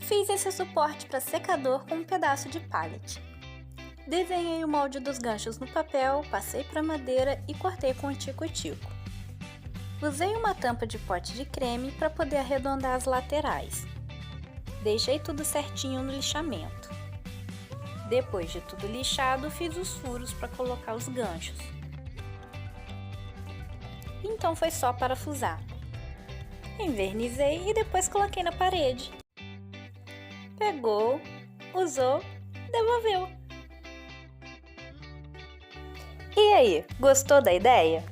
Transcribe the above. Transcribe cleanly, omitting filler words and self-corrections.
Fiz esse suporte para secador com um pedaço de pallet. Desenhei o molde dos ganchos no papel, passei para madeira e cortei com um tico-tico. Usei uma tampa de pote de creme para poder arredondar as laterais. Deixei tudo certinho no lixamento. Depois de tudo lixado, fiz os furos para colocar os ganchos. Então foi só parafusar. Envernizei e depois coloquei na parede. Pegou, usou, devolveu. E aí, gostou da ideia?